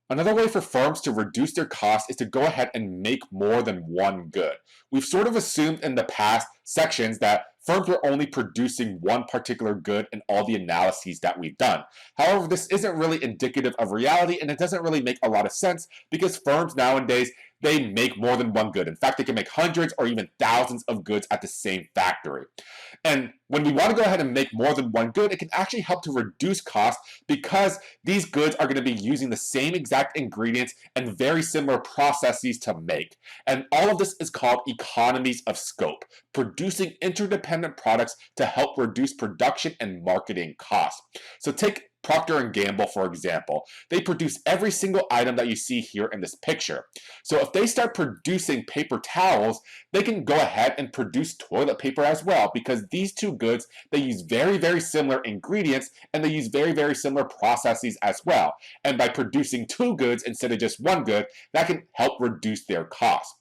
Another way for firms to reduce their costs is to go ahead and make more than one good. We've sort of assumed in the past sections that firms were only producing one particular good in all the analyses that we've done. However, this isn't really indicative of reality, and it doesn't really make a lot of sense because firms nowadays, they make more than one good. In fact, they can make hundreds or even thousands of goods at the same factory. And when we want to go ahead and make more than one good, it can actually help to reduce costs because these goods are going to be using the same exact ingredients and very similar processes to make. And all of this is called economies of scope, producing interdependent products to help reduce production and marketing costs. So take Procter and Gamble, for example. They produce every single item that you see here in this picture. So if they start producing paper towels, they can go ahead and produce toilet paper as well because these two goods, they use very, very similar ingredients and they use very, very similar processes as well. And by producing two goods instead of just one good, that can help reduce their cost.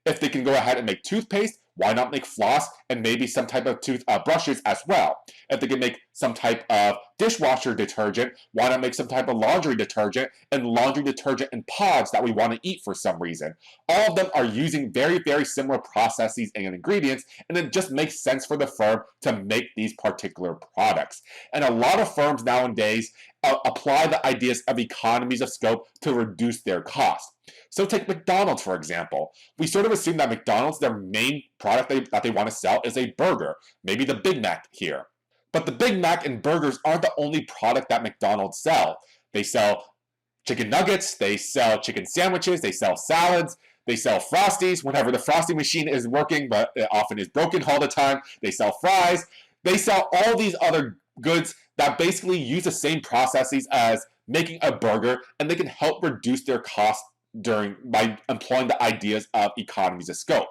If they can go ahead and make toothpaste, why not make floss and maybe some type of brushes as well? If they can make some type of dishwasher detergent, why not make some type of laundry detergent and laundry detergent in pods that we want to eat for some reason? All of them are using very, very similar processes and ingredients, and it just makes sense for the firm to make these particular products. And a lot of firms nowadays apply the ideas of economies of scope to reduce their costs. So take McDonald's, for example. We sort of assume that McDonald's, their main product that they want to sell is a burger, maybe the Big Mac here. But the Big Mac and burgers aren't the only product that McDonald's sell. They sell chicken nuggets, they sell chicken sandwiches, they sell salads, they sell Frosties whenever the Frosty machine is working, but it often is broken all the time. They sell fries. They sell all these other goods that basically use the same processes as making a burger, and they can help reduce their costs by employing the ideas of economies of scope.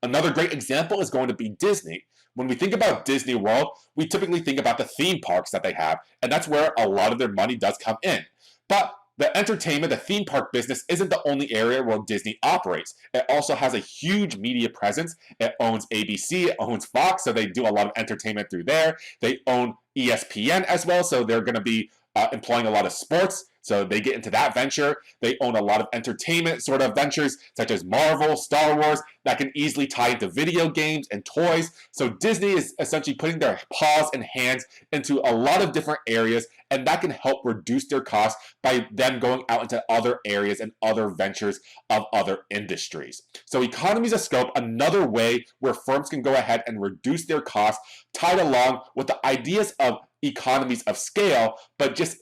Another great example is going to be Disney. When we think about Disney World, we typically think about the theme parks that they have, and that's where a lot of their money does come in. But the entertainment, the theme park business isn't the only area where Disney operates. It also has a huge media presence. It owns ABC, it owns Fox, so they do a lot of entertainment through there. They own ESPN as well, so they're going to be employing a lot of sports. So they get into that venture. They own a lot of entertainment sort of ventures, such as Marvel, Star Wars, that can easily tie into video games and toys. So Disney is essentially putting their paws and hands into a lot of different areas, and that can help reduce their costs by them going out into other areas and other ventures of other industries. So economies of scope, another way where firms can go ahead and reduce their costs, tied along with the ideas of economies of scale, but just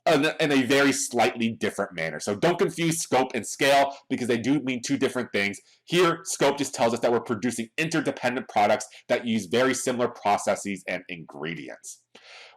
in a very slightly different manner. So don't confuse scope and scale because they do mean two different things. Here, scope just tells us that we're producing interdependent products that use very similar processes and ingredients.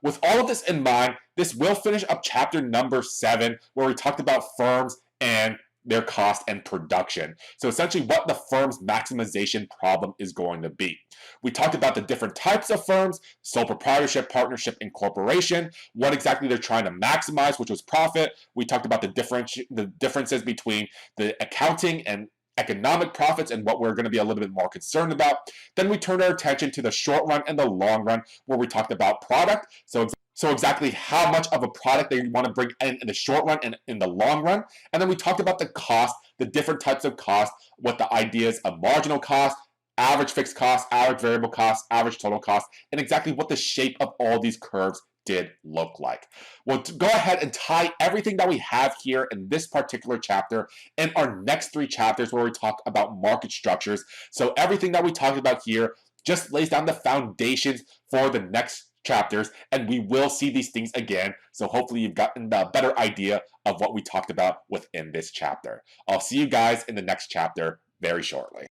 With all of this in mind, this will finish up chapter number 7, where we talked about firms and their cost and production. So essentially what the firm's maximization problem is going to be. We talked about the different types of firms, sole proprietorship, partnership, and corporation, what exactly they're trying to maximize, which was profit. We talked about the differences between the accounting and economic profits and what we're going to be a little bit more concerned about. Then we turned our attention to the short run and the long run, where we talked about product. So exactly how much of a product they want to bring in the short run and in the long run. And then we talked about the cost, the different types of cost, what the ideas of marginal cost, average fixed cost, average variable cost, average total cost, and exactly what the shape of all these curves did look like. We'll go ahead and tie everything that we have here in this particular chapter in our next 3 chapters, where we talk about market structures. So everything that we talked about here just lays down the foundations for the next chapters, and we will see these things again. So hopefully you've gotten a better idea of what we talked about within this chapter. I'll see you guys in the next chapter very shortly.